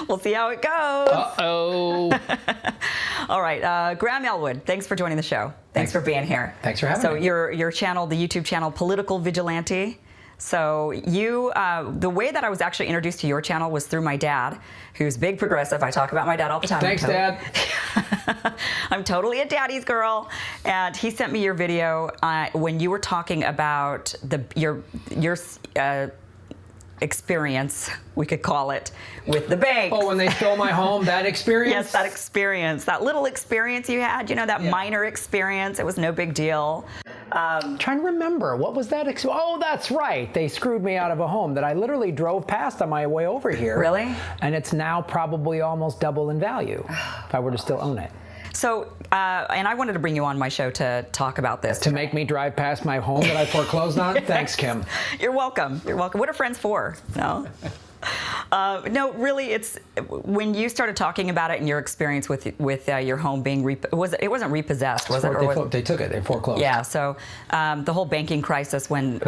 We'll see how it goes. Uh-oh. All right, Graham Elwood, thanks for joining the show. Thanks for being here. Thanks for having me. So your channel, the YouTube channel, Political Vigilante. So the way that I was actually introduced to your channel was through my dad, who's big progressive. I talk about my dad all the time. Thanks, Dad. I'm totally a daddy's girl. And he sent me your video when you were talking about your experience, we could call it, with the bank. Oh, when they stole my home, that experience? Yes, that experience. That little experience you had, that minor experience. It was no big deal. Trying to remember, what was that? Oh, that's right. They screwed me out of a home that I literally drove past on my way over here. Really? And it's now probably almost double in value if I were to still own it. So, and I wanted to bring you on my show to talk about this. To make me drive past my home that I foreclosed on? Yes. Thanks, Kim. You're welcome. You're welcome. What are friends for? No? No, really, it's when you started talking about it and your experience with your home being it wasn't repossessed, was it? They took it. They foreclosed. Yeah. So the whole banking crisis, when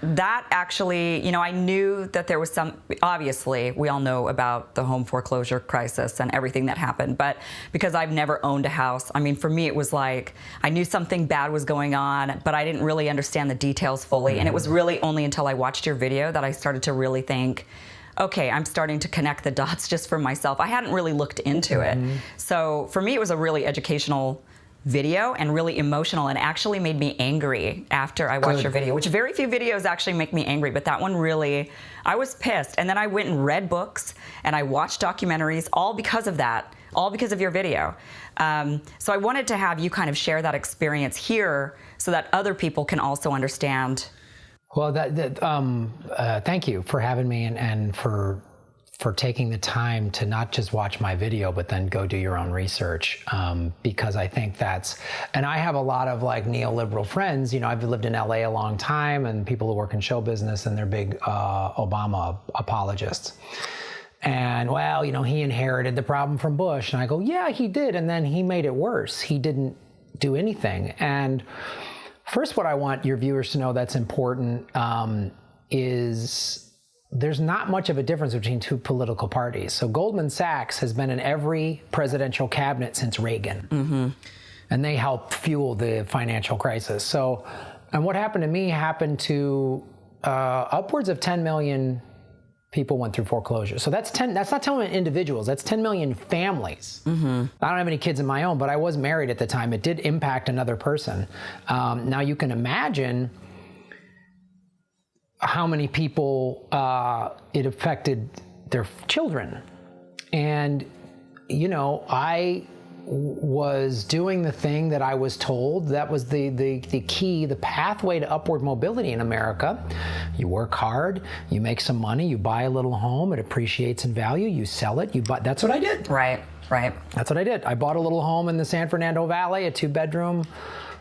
that actually, I knew that there was some. Obviously, we all know about the home foreclosure crisis and everything that happened. But because I've never owned a house, I mean, for me, it was like I knew something bad was going on, but I didn't really understand the details fully. And it was really only until I watched your video that I started to really think, okay, I'm starting to connect the dots just for myself. I hadn't really looked into it. So for me, it was a really educational video and really emotional, and actually made me angry after I watched your video, which very few videos actually make me angry, but that one really, I was pissed. And then I went and read books and I watched documentaries, all because of that, all because of your video. So I wanted to have you kind of share that experience here so that other people can also understand. Well, thank you for having me and for taking the time to not just watch my video, but then go do your own research, because I think and I have a lot of like neoliberal friends. I've lived in LA a long time, and people who work in show business, and they're big Obama apologists. And well, he inherited the problem from Bush, and I go, yeah, he did, and then he made it worse. He didn't do anything. And first, what I want your viewers to know that's important is there's not much of a difference between two political parties. So Goldman Sachs has been in every presidential cabinet since Reagan, and they helped fuel the financial crisis. So, and what happened to me happened to upwards of 10 million people went through foreclosure. So that's not 10 million individuals, that's 10 million families. I don't have any kids of my own, but I was married at the time. It did impact another person. Now you can imagine how many people it affected their children. And, I was doing the thing that I was told. That was the key, the pathway to upward mobility in America. You work hard, you make some money, you buy a little home, it appreciates in value, you sell it, that's what I did. Right. That's what I did. I bought a little home in the San Fernando Valley, a 2-bedroom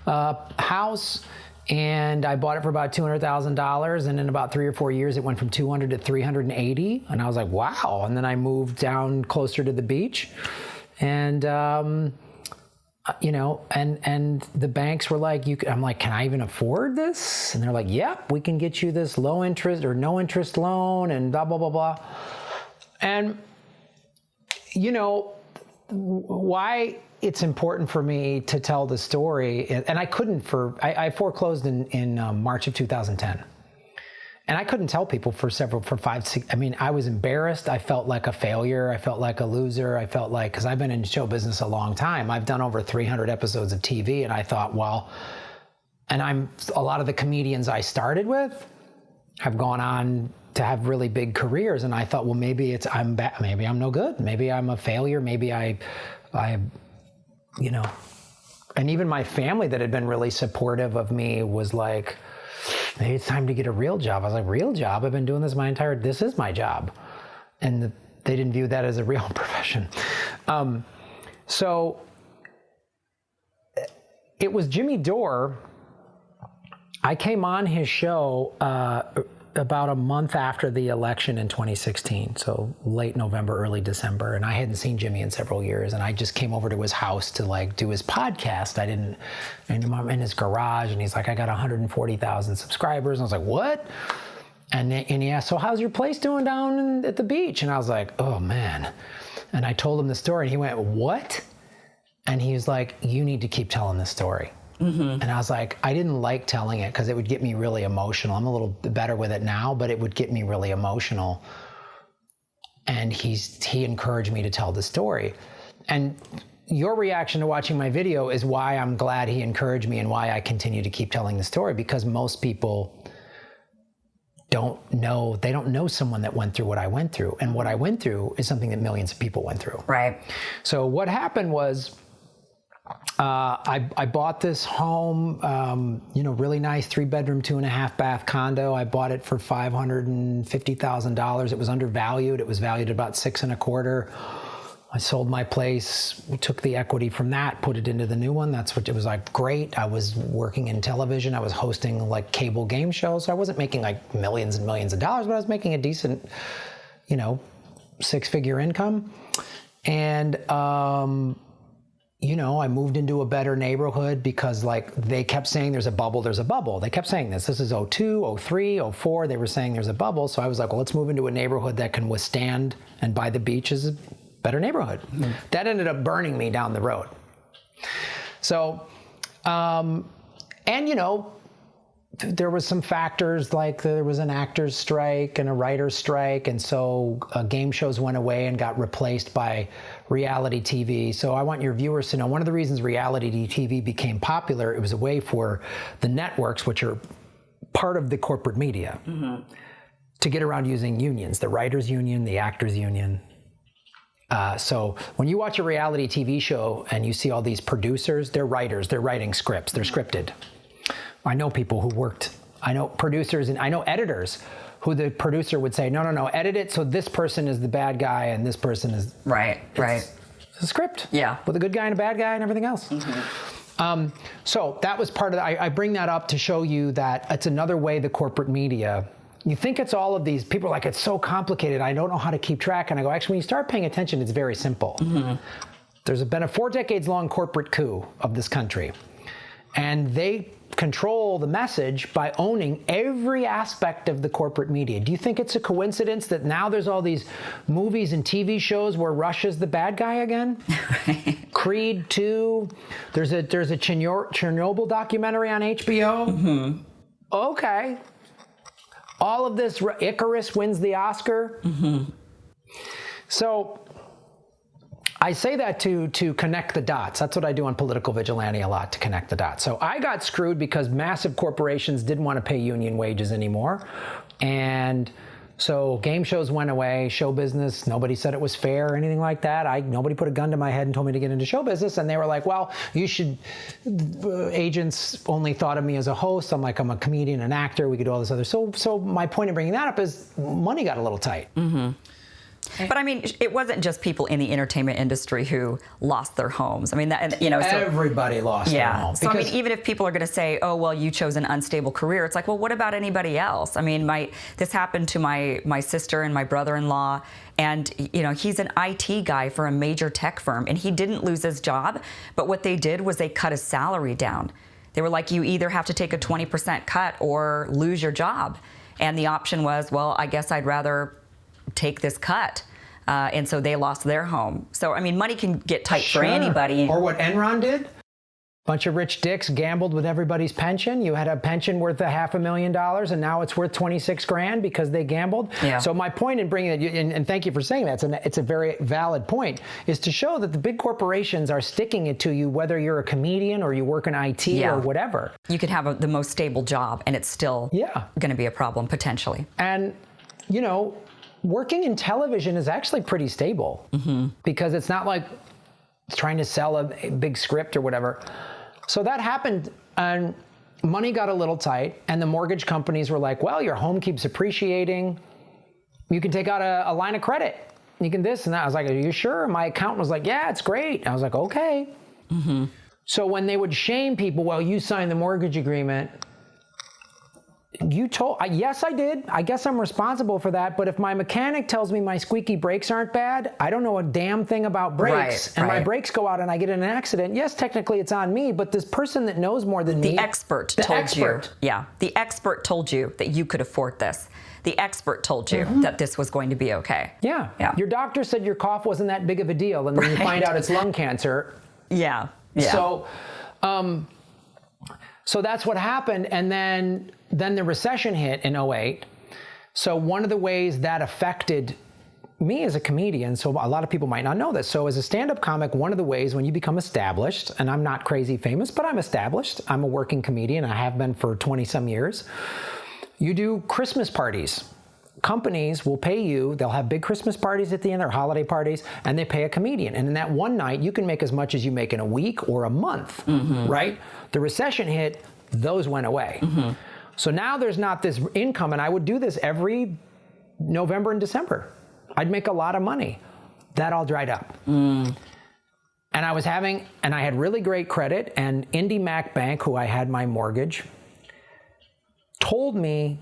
house, and I bought it for about $200,000, and in about 3 or 4 years, it went from 200 to 380, and I was like, wow. And then I moved down closer to the beach, and and the banks were like, I'm like, can I even afford this? And they're like, yep, we can get you this low interest or no interest loan, and blah, blah, blah, blah. And, why it's important for me to tell the story, and I couldn't I foreclosed in March of 2010. And I couldn't tell people for 5, 6, I was embarrassed. I felt like a failure. I felt like a loser. I felt like, because I've been in show business a long time. I've done over 300 episodes of TV, and I thought, well, and a lot of the comedians I started with have gone on to have really big careers. And I thought, well, maybe maybe I'm no good. Maybe I'm a failure. Maybe I and even my family that had been really supportive of me was like, maybe it's time to get a real job. I was like, real job? I've been doing this is my job. And they didn't view that as a real profession. So it was Jimmy Dore. I came on his show about a month after the election in 2016, so late November, early December, and I hadn't seen Jimmy in several years, and I just came over to his house to like do his podcast. And I'm in his garage, and he's like, I got 140,000 subscribers, and I was like, what? And he asked, so how's your place doing down at the beach? And I was like, oh man. And I told him the story and he went, what? And he was like, you need to keep telling this story. And I was like, I didn't like telling it because it would get me really emotional. I'm a little better with it now, but it would get me really emotional. And he encouraged me to tell the story. And your reaction to watching my video is why I'm glad he encouraged me and why I continue to keep telling the story, because most people don't know someone that went through what I went through. And what I went through is something that millions of people went through. Right. So what happened was, I bought this home, really nice 3-bedroom, 2.5-bath condo. I bought it for $550,000. It was undervalued. It was valued at about $6.25. I sold my place, took the equity from that, put it into the new one. That's what it was like. Great. I was working in television. I was hosting like cable game shows. So I wasn't making like millions and millions of dollars, but I was making a decent, 6-figure income. And, I moved into a better neighborhood because like they kept saying there's a bubble, there's a bubble. They kept saying this. This is 02, 03, 04. They were saying there's a bubble. So I was like, well, let's move into a neighborhood that can withstand, and by the beach is a better neighborhood. That ended up burning me down the road. So, there was some factors like there was an actor's strike and a writer's strike, and so game shows went away and got replaced by reality TV. So I want your viewers to know one of the reasons reality TV became popular, it was a way for the networks, which are part of the corporate media, to get around using unions, the writers' union, the actors' union. So when you watch a reality TV show and you see all these producers, they're writers, they're writing scripts, they're scripted. I know people who I know producers and I know editors who the producer would say, no, edit it so this person is the bad guy and this person is... Right. It's a script. Yeah. With a good guy and a bad guy and everything else. So that was part of I bring that up to show you that it's another way the corporate media... You think it's all of these, people are like, it's so complicated, I don't know how to keep track. And I go, actually, when you start paying attention, it's very simple. There's been a 4 decades long corporate coup of this country. And they control the message by owning every aspect of the corporate media. Do you think it's a coincidence that now there's all these movies and TV shows where Russia's the bad guy again? Creed 2. There's a Chernobyl documentary on HBO. Okay. All of this, Icarus wins the Oscar. So I say that to connect the dots. That's what I do on Political Vigilante a lot, to connect the dots. So I got screwed because massive corporations didn't want to pay union wages anymore. And so game shows went away, show business, nobody said it was fair or anything like that. Nobody put a gun to my head and told me to get into show business. And they were like, well, you should, agents only thought of me as a host. I'm like, I'm a comedian, an actor, we could do all this other. So my point in bringing that up is money got a little tight. But I mean, it wasn't just people in the entertainment industry who lost their homes. I mean, everybody lost their home. So I mean, even if people are going to say, "Oh, well, you chose an unstable career," it's like, well, what about anybody else? I mean, this happened to my sister and my brother-in-law, and he's an IT guy for a major tech firm, and he didn't lose his job, but what they did was they cut his salary down. They were like, you either have to take a 20% cut or lose your job, and the option was, well, I guess I'd rather take this cut. And so they lost their home. So, I mean, money can get tight for anybody. Or what Enron did. Bunch of rich dicks gambled with everybody's pension. You had a pension worth $500,000 and now it's worth 26 grand because they gambled. Yeah. So my point in bringing it, and thank you for saying that, it's a very valid point, is to show that the big corporations are sticking it to you whether you're a comedian or you work in IT or whatever. You could have the most stable job and it's still going to be a problem potentially. And, working in television is actually pretty stable because it's not like trying to sell a big script or whatever. So that happened and money got a little tight and the mortgage companies were like, well, your home keeps appreciating. You can take out a line of credit. You can this and that. I was like, are you sure? My accountant was like, yeah, it's great. I was like, okay. So when they would shame people, well, you signed the mortgage agreement. Yes, I did. I guess I'm responsible for that. But if my mechanic tells me my squeaky brakes aren't bad, I don't know a damn thing about brakes. And my brakes go out and I get in an accident. Yes, technically it's on me, but this person that knows more than me. The expert told you. Yeah, the expert told you that you could afford this. the expert told you that this was going to be okay. Yeah. Yeah. Your doctor said your cough wasn't that big of a deal, and then you find out it's lung cancer. Yeah. Yeah. So that's what happened, and then the recession hit in '08. So one of the ways that affected me as a comedian, so a lot of people might not know this. So as a stand-up comic, one of the ways when you become established, and I'm not crazy famous, but I'm established. I'm a working comedian. I have been for 20-some years. You do Christmas parties. Companies will pay you, they'll have big Christmas parties at the end, or holiday parties, and they pay a comedian. And in that one night, you can make as much as you make in a week or a month, right? The recession hit, those went away. So now there's not this income, and I would do this every November and December. I'd make a lot of money. That all dried up. And I had really great credit, and IndyMac Bank, who I had my mortgage, told me,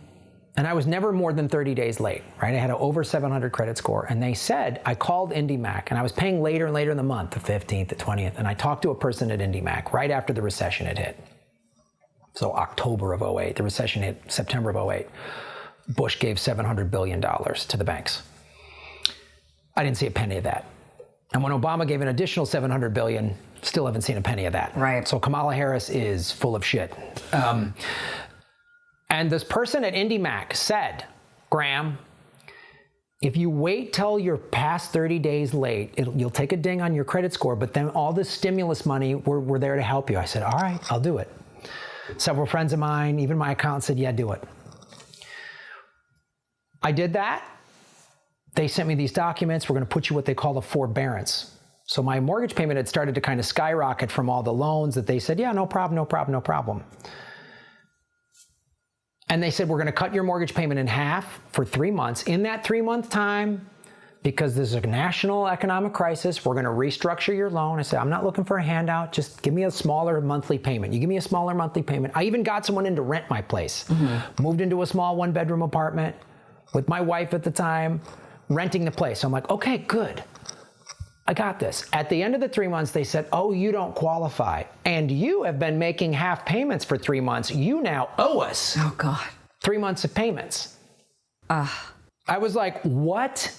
and I was never more than 30 days late, right? I had an over 700 credit score, and they said, I called IndyMac, and I was paying later and later in the month, the 15th, the 20th, and I talked to a person at IndyMac right after the recession had hit. So October of '08, the recession hit September of '08. Bush gave $700 billion to the banks. I didn't see a penny of that. And when Obama gave an additional $700 billion, still haven't seen a penny of that. Right. So Kamala Harris is full of shit. And this person at IndyMac said, Graham, if you wait till you're past 30 days late, you'll take a ding on your credit score, but then all this stimulus money, we're there to help you. I said, all right, I'll do it. Several friends of mine, even my accountant said, yeah, do it. I did that. They sent me these documents. We're going to put you what they call a forbearance. So my mortgage payment had started to kind of skyrocket from all the loans that they said, yeah, no problem, no problem, no problem. And they said, we're going to cut your mortgage payment in half for 3 months. In that 3-month time, because there's a national economic crisis, we're going to restructure your loan. I said, I'm not looking for a handout. Just give me a smaller monthly payment. You give me a smaller monthly payment. I even got someone in to rent my place. Moved into a small 1-bedroom apartment with my wife at the time, renting the place. So I'm like, okay, good. I got this. At the end of the 3 months, they said, oh, you don't qualify. And you have been making half payments for 3 months. You now owe us. Oh, God. 3 months of payments. I was like, what?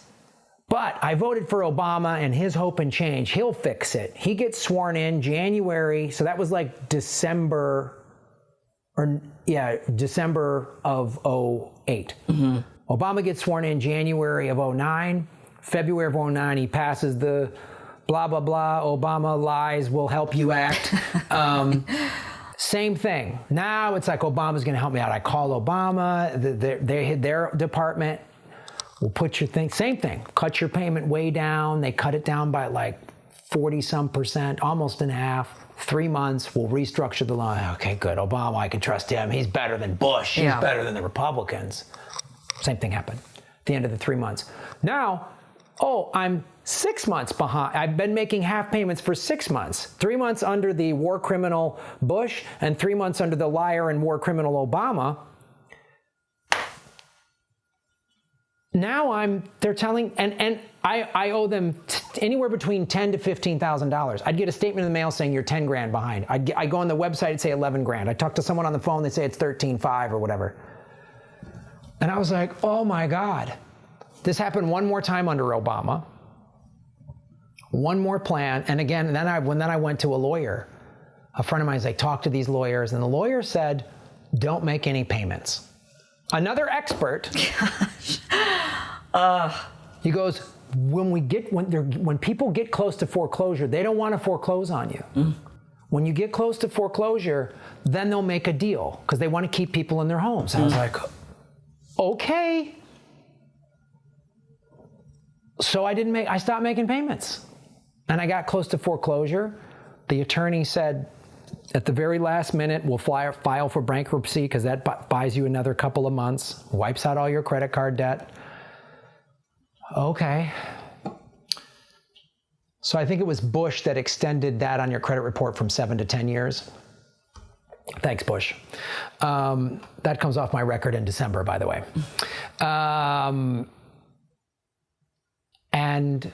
But I voted for Obama and his hope and change. He'll fix it. He gets sworn in January. So that was like December of '08. Obama gets sworn in January of '09. February of '09, he passes the blah, blah, blah, Obama lies will help you act. Same thing. Now it's like Obama's going to help me out. I call Obama, their department will put your thing, same thing, cut your payment way down. They cut it down by like 40-some%, almost in half. 3 months, we'll restructure the loan. Okay, good. Obama, I can trust him. He's better than Bush. He's better than the Republicans. Same thing happened at the end of the 3 months. Now, I'm 6 months behind. I've been making half payments for 6 months. 3 months under the war criminal Bush and 3 months under the liar and war criminal Obama. Now they're telling, and I owe them anywhere between $10,000 to $15,000. I'd get a statement in the mail saying you're 10 grand behind. I go on the website, it'd say 11 grand. I talk to someone on the phone, they say it's 13.5 or whatever. And I was like, oh my God. This happened one more time under Obama. One more plan. And again, then I went to a lawyer. A friend of mine was like, talk to these lawyers. And the lawyer said, don't make any payments. Another expert. He goes, when people get close to foreclosure, they don't want to foreclose on you. When you get close to foreclosure, then they'll make a deal because they want to keep people in their homes. I was like, okay. So I stopped making payments. And I got close to foreclosure. The attorney said, at the very last minute, we'll file for bankruptcy because that buys you another couple of months, wipes out all your credit card debt. Okay. So I think it was Bush that extended that on your credit report from 7 to 10 years. Thanks, Bush. That comes off my record in December, by the way. And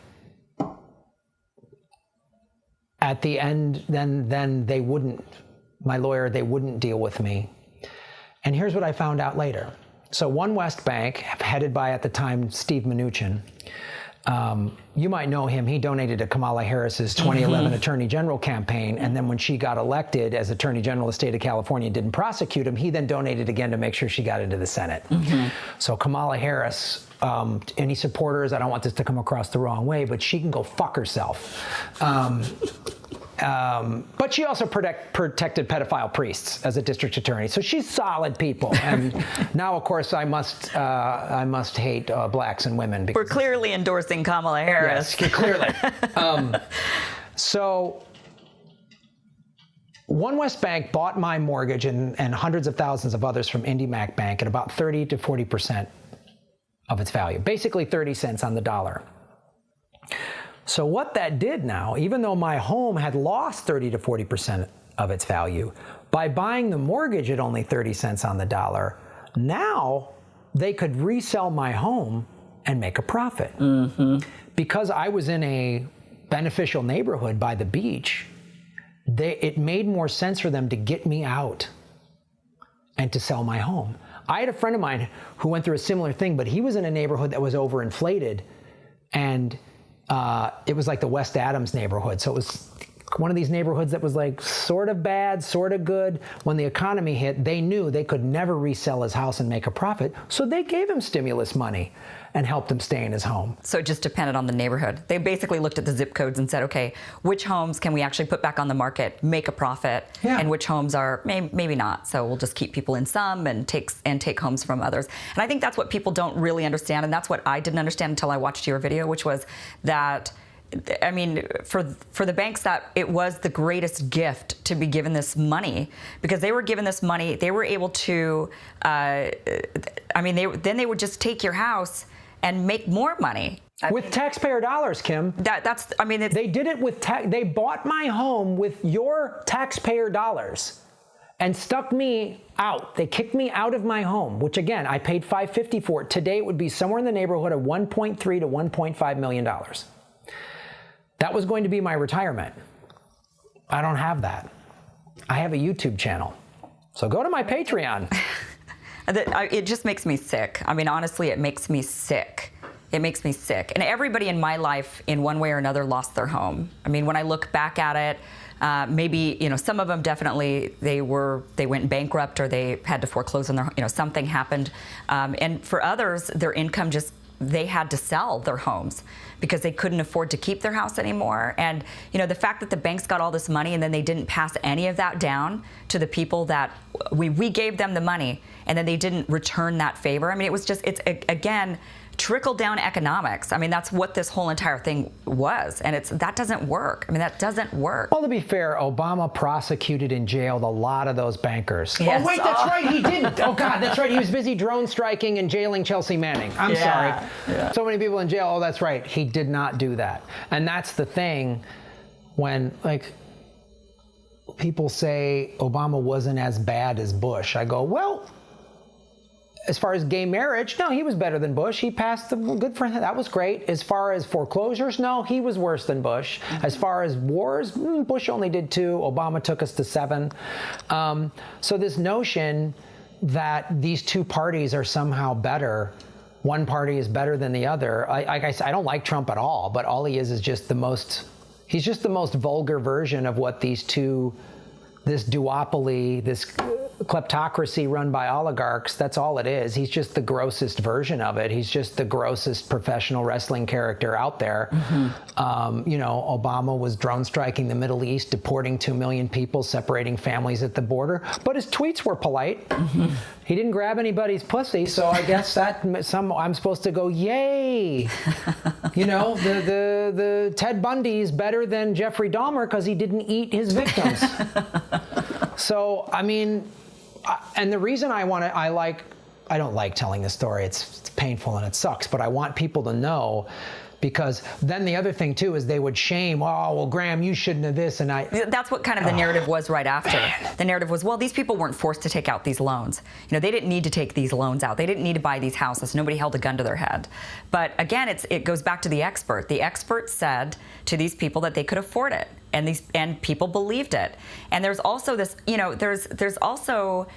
at the end, then they wouldn't, my lawyer, they wouldn't deal with me. And here's what I found out later. So One West Bank, headed by at the time Steve Mnuchin, you might know him. He donated to Kamala Harris's 2011 Attorney General campaign, and then when she got elected as Attorney General of the state of California and didn't prosecute him, he then donated again to make sure she got into the Senate. So Kamala Harris, any supporters, I don't want this to come across the wrong way, but she can go fuck herself. But she also protected pedophile priests as a district attorney, so she's solid people. And now, of course, I must hate blacks and women. Because we're clearly endorsing Kamala Harris. Yes, clearly. So, One West Bank bought my mortgage and hundreds of thousands of others from IndyMac Bank at about 30 to 40% of its value, basically 30 cents on the dollar. So what that did now, even though my home had lost 30 to 40% of its value, by buying the mortgage at only 30 cents on the dollar, now they could resell my home and make a profit. Because I was in a beneficial neighborhood by the beach, it made more sense for them to get me out and to sell my home. I had a friend of mine who went through a similar thing, but he was in a neighborhood that was overinflated, and it was like the West Adams neighborhood. So it was one of these neighborhoods that was like sort of bad, sort of good. When the economy hit, they knew they could never resell his house and make a profit. So they gave him stimulus money and helped him stay in his home. So it just depended on the neighborhood. They basically looked at the zip codes and said, okay, which homes can we actually put back on the market, make a profit, and which homes are maybe not. So we'll just keep people in some and take homes from others. And I think that's what people don't really understand, and that's what I didn't understand until I watched your video, which was that, I mean, for the banks, that it was the greatest gift to be given this money, because they were given this money. They were able to, then they would just take your house and make more money. With taxpayer dollars, Kim. They did it with they bought my home with your taxpayer dollars and stuck me out. They kicked me out of my home, which again, I paid $550 for it. Today it would be somewhere in the neighborhood of $1.3 to $1.5 million. That was going to be my retirement. I don't have that. I have a YouTube channel. So go to my Patreon. It just makes me sick. I mean, honestly, it makes me sick. It makes me sick. And everybody in my life, in one way or another, lost their home. I mean, when I look back at it, maybe, some of them definitely, they went bankrupt or they had to foreclose on their, something happened. And for others, their income they had to sell their homes because they couldn't afford to keep their house anymore. And, the fact that the banks got all this money and then they didn't pass any of that down to the people that we gave them the money, and then they didn't return that favor. I mean, it's again, trickle-down economics. I mean, that's what this whole entire thing was, and that doesn't work. I mean, that doesn't work. Well, to be fair, Obama prosecuted and jailed a lot of those bankers. Yes. Oh, wait, that's right, he didn't. Oh, God, that's right. He was busy drone striking and jailing Chelsea Manning. I'm sorry. Yeah. So many people in jail. Oh, that's right. He did not do that. And that's the thing when, people say Obama wasn't as bad as Bush. I go, well, as far as gay marriage, no, he was better than Bush. He passed good for him. That was great. As far as foreclosures, no, he was worse than Bush. As far as wars, Bush only did 2. Obama took us to 7. So this notion that these two parties are somehow better, one party is better than the other. I don't like Trump at all, but all he is just he's just the most vulgar version of what this duopoly, this kleptocracy run by oligarchs, that's all it is. He's just the grossest version of it. He's just the grossest professional wrestling character out there. Obama was drone striking the Middle East, deporting 2 million people, separating families at the border, but his tweets were polite. He didn't grab anybody's pussy, so I guess I'm supposed to go, yay. The Ted Bundy is better than Jeffrey Dahmer because he didn't eat his victims. So, I mean, and the reason I don't like telling this story, it's painful and it sucks, but I want people to know, because then the other thing too is they would shame, oh, well, Graham, you shouldn't have this, and that's what kind of the narrative was right after. The narrative was, well, these people weren't forced to take out these loans. They didn't need to take these loans out. They didn't need to buy these houses. Nobody held a gun to their head. But again, it goes back to the expert. The expert said to these people that they could afford it, and people believed it. And there's also this, there's also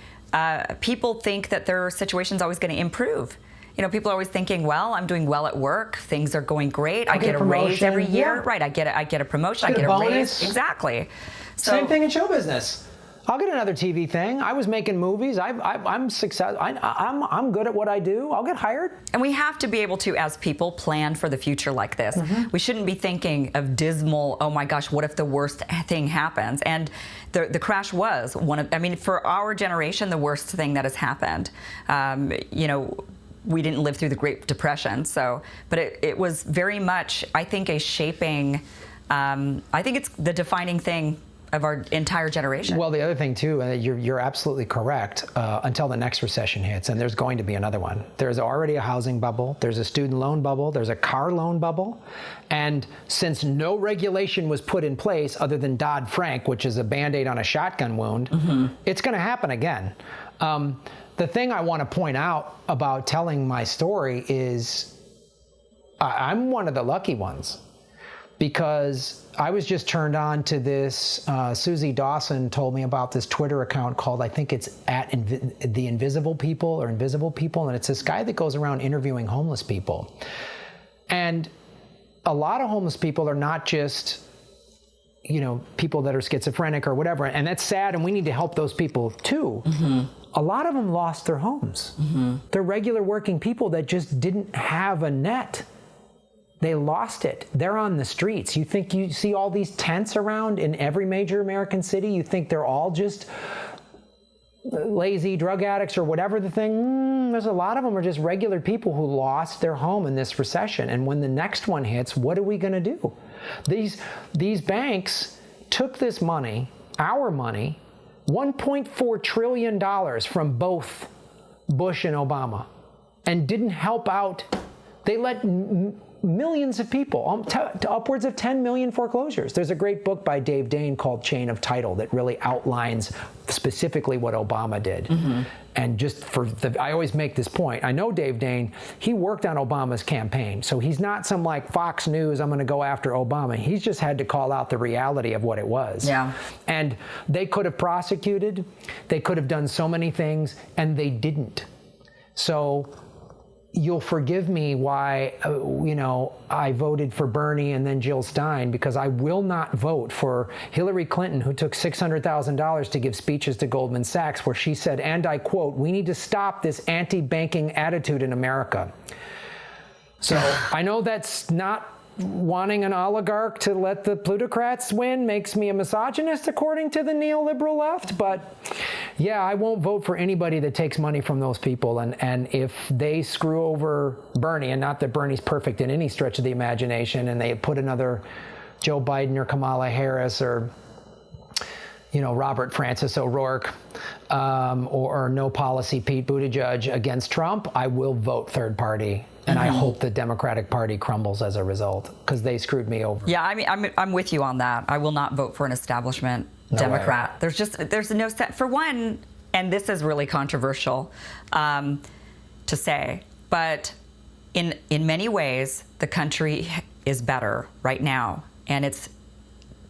people think that their situation's always going to improve. People are always thinking, well, I'm doing well at work. Things are going great. I get a raise every year. Yeah. Right. I get a promotion. I get a raise. Exactly. Same thing in show business. I'll get another TV thing. I was making movies. I'm successful. I'm good at what I do. I'll get hired. And we have to be able to, as people, plan for the future like this. Mm-hmm. We shouldn't be thinking of dismal, oh my gosh, what if the worst thing happens? And the crash was for our generation, the worst thing that has happened. We didn't live through the Great Depression, but it was very much, I think, a shaping, I think it's the defining thing of our entire generation. Well, the other thing too, you're absolutely correct, until the next recession hits, and there's going to be another one. There's already a housing bubble, there's a student loan bubble, there's a car loan bubble, and since no regulation was put in place other than Dodd-Frank, which is a Band-Aid on a shotgun wound, it's going to happen again. The thing I want to point out about telling my story is I'm one of the lucky ones, because I was just turned on to this. Susie Dawson told me about this Twitter account called, I think it's The Invisible People or Invisible People, and it's this guy that goes around interviewing homeless people. And a lot of homeless people are not just people that are schizophrenic or whatever, and that's sad, and we need to help those people too. A lot of them lost their homes. They're regular working people that just didn't have a net. They lost it. They're on the streets. You think you see all these tents around in every major American city? You think they're all just lazy drug addicts or whatever the thing? There's a lot of them are just regular people who lost their home in this recession. And when the next one hits, what are we going to do? These banks took this money, our money, $1.4 trillion from both Bush and Obama, and didn't help out. They let millions of people, to upwards of 10 million foreclosures. There's a great book by Dave Dane called Chain of Title that really outlines specifically what Obama did. And just I always make this point. I know Dave Dane, he worked on Obama's campaign. So he's not some like Fox News, I'm going to go after Obama. He's just had to call out the reality of what it was. Yeah. And they could have prosecuted, they could have done so many things, and they didn't. So you'll forgive me why, I voted for Bernie and then Jill Stein, because I will not vote for Hillary Clinton, who took $600,000 to give speeches to Goldman Sachs, where she said, and I quote, "We need to stop this anti-banking attitude in America." So I know that's not wanting an oligarch to let the plutocrats win makes me a misogynist according to the neoliberal left, but yeah, I won't vote for anybody that takes money from those people, and if they screw over Bernie, and not that Bernie's perfect in any stretch of the imagination, and they put another Joe Biden or Kamala Harris or Robert Francis O'Rourke or no policy Pete Buttigieg against Trump, I will vote third party. And I hope the Democratic Party crumbles as a result, because they screwed me over. Yeah, I mean, I'm with you on that. I will not vote for an establishment Democrat. Way. There's no set. For one, and this is really controversial to say, but in many ways, the country is better right now. And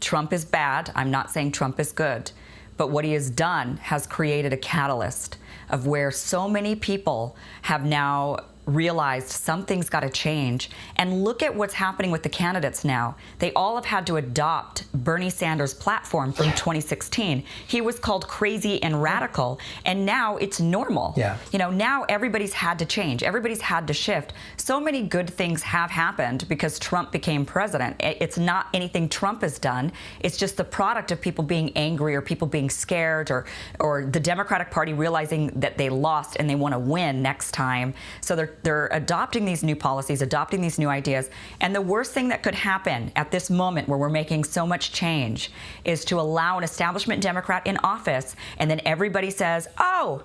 Trump is bad. I'm not saying Trump is good. But what he has done has created a catalyst of where so many people have now realized something's got to change. And look at what's happening with the candidates now. They all have had to adopt Bernie Sanders' platform from 2016. He was called crazy and radical, and now it's normal. Yeah. Now everybody's had to change. Everybody's had to shift. So many good things have happened because Trump became president. It's not anything Trump has done. It's just the product of people being angry or people being scared or the Democratic Party realizing that they lost and they want to win next time. So they're adopting these new policies, adopting these new ideas. And the worst thing that could happen at this moment where we're making so much change is to allow an establishment Democrat in office, and then everybody says, oh,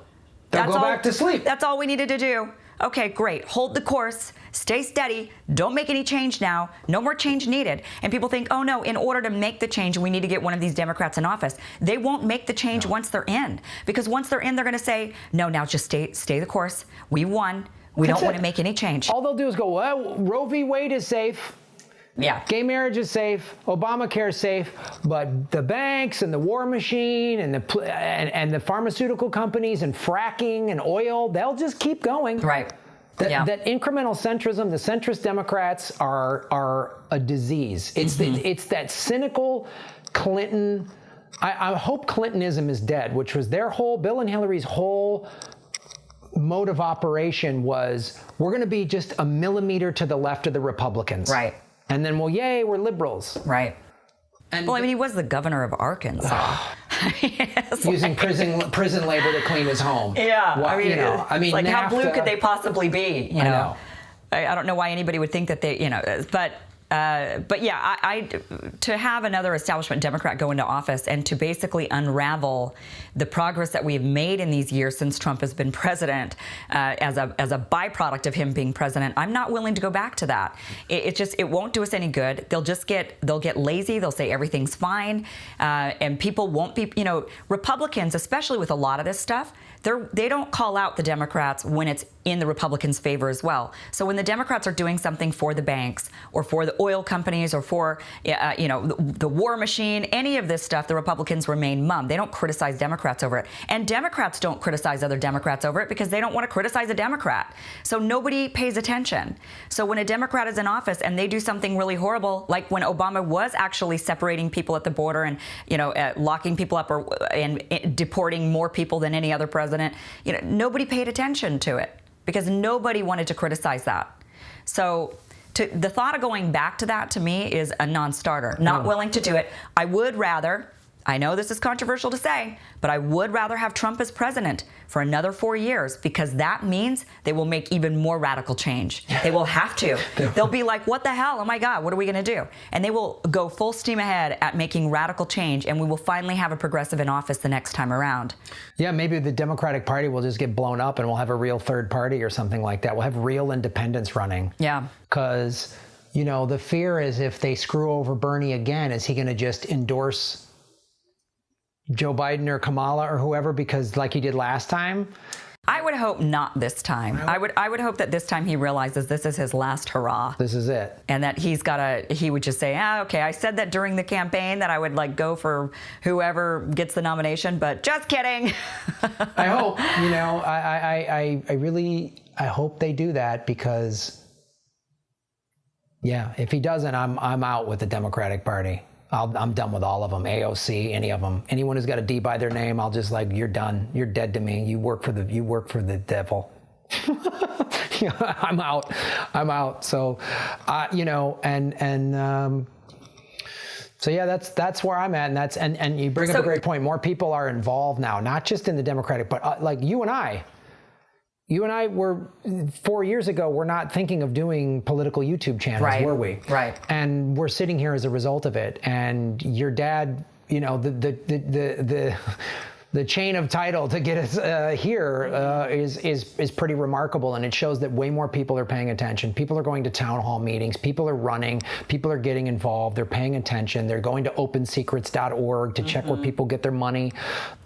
they'll go back to sleep. That's all we needed to do. Okay, great. Hold the course. Stay steady. Don't make any change now. No more change needed. And people think, oh no, in order to make the change, we need to get one of these Democrats in office. They won't make the change once they're in. Because once they're in, they're going to say, no, now just stay the course. We won. We don't want to make any change. All they'll do is go, well, Roe v. Wade is safe. Yeah. Gay marriage is safe. Obamacare is safe. But the banks and the war machine and the pharmaceutical companies and fracking and oil, they'll just keep going. Right. That incremental centrism, the centrist Democrats are a disease. It's that cynical Clinton. I hope Clintonism is dead, which was Bill and Hillary's whole mode of operation was, we're going to be just a millimeter to the left of the Republicans. Right. And then, well, yay, we're liberals. Right. And well, I mean, he was the governor of Arkansas. Using prison labor to clean his home. Yeah. Well, I mean, like, how blue could they possibly be? You know? I don't know why anybody would think that they, but yeah, to have another establishment Democrat go into office and to basically unravel the progress that we've made in these years since Trump has been president, as a byproduct of him being president, I'm not willing to go back to that. It won't do us any good. They'll get lazy. They'll say everything's fine, and people won't be. Republicans, especially with a lot of this stuff, they don't call out the Democrats when it's in the Republicans' favor as well. So when the Democrats are doing something for the banks or for the oil companies or for the war machine, any of this stuff, the Republicans remain mum. They don't criticize Democrats over it. And Democrats don't criticize other Democrats over it because they don't want to criticize a Democrat. So nobody pays attention. So when a Democrat is in office and they do something really horrible, like when Obama was actually separating people at the border and locking people up and deporting more people than any other president, nobody paid attention to it because nobody wanted to criticize that. So the thought of going back to that, to me, is a non-starter. Not willing to do it. I would rather, I know this is controversial to say, but I would rather have Trump as president for another 4 years because that means they will make even more radical change. They will have to. They'll be like, what the hell? Oh my God, what are we going to do? And they will go full steam ahead at making radical change, and we will finally have a progressive in office the next time around. Yeah, maybe the Democratic Party will just get blown up and we'll have a real third party or something like that. We'll have real independents running. Yeah. Because, the fear is if they screw over Bernie again, is he going to just endorse Joe Biden or Kamala or whoever because like he did last time? I would hope not this time. I would hope that this time he realizes this is his last hurrah. This is it. And that he would just say, okay, I said that during the campaign that I would go for whoever gets the nomination, but just kidding. I hope, I hope they do that because, yeah, if he doesn't, I'm out with the Democratic Party. I'm done with all of them. AOC, any of them. Anyone who's got a D by their name, I'll just you're done. You're dead to me. You work for the devil. I'm out. So, so yeah, that's where I'm at, and you bring up a great point. More people are involved now, not just in the Democratic, but like you and I. You and I were 4 years ago. We're not thinking of doing political YouTube channels, were we? Right. And we're sitting here as a result of it. And your dad, the chain of title to get us here is pretty remarkable, and it shows that way more people are paying attention. People are going to town hall meetings. People are running. People are getting involved. They're paying attention. They're going to opensecrets.org to check where people get their money.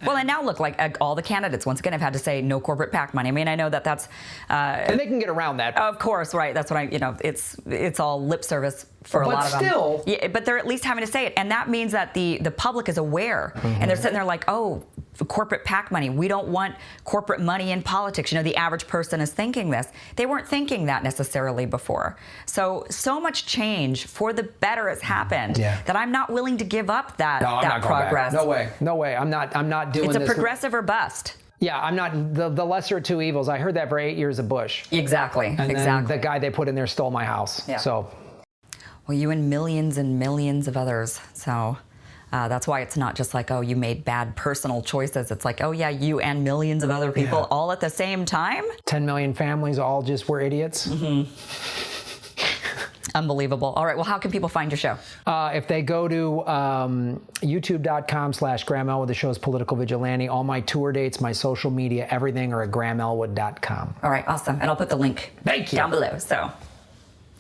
Well, and now look, all the candidates once again have had to say no corporate PAC money. I mean, I know that's and they can get around that. Of course, right? That's what it's all lip service for a lot of them. But still, yeah, but they're at least having to say it, and that means that the public is aware, and they're sitting there like, oh, corporate PAC money. We don't want corporate money in politics. The average person is thinking this. They weren't thinking that necessarily before. So much change for the better has happened that I'm not willing to give up that progress. No way. I'm not doing this. It's a progressive or bust. Yeah, I'm not the lesser of two evils. I heard that for 8 years of Bush. Exactly. And then the guy they put in there stole my house. Yeah. So. Well, you and millions of others. So. That's why it's not just like, oh, you made bad personal choices. It's like, oh, yeah, you and millions of other people all at the same time. 10 million families all just were idiots. Unbelievable. All right. Well, how can people find your show? If they go to youtube.com/Graham Elwood, the show's Political Vigilante. All my tour dates, my social media, everything are at grahamelwood.com. All right. Awesome. And I'll put the link down below. So.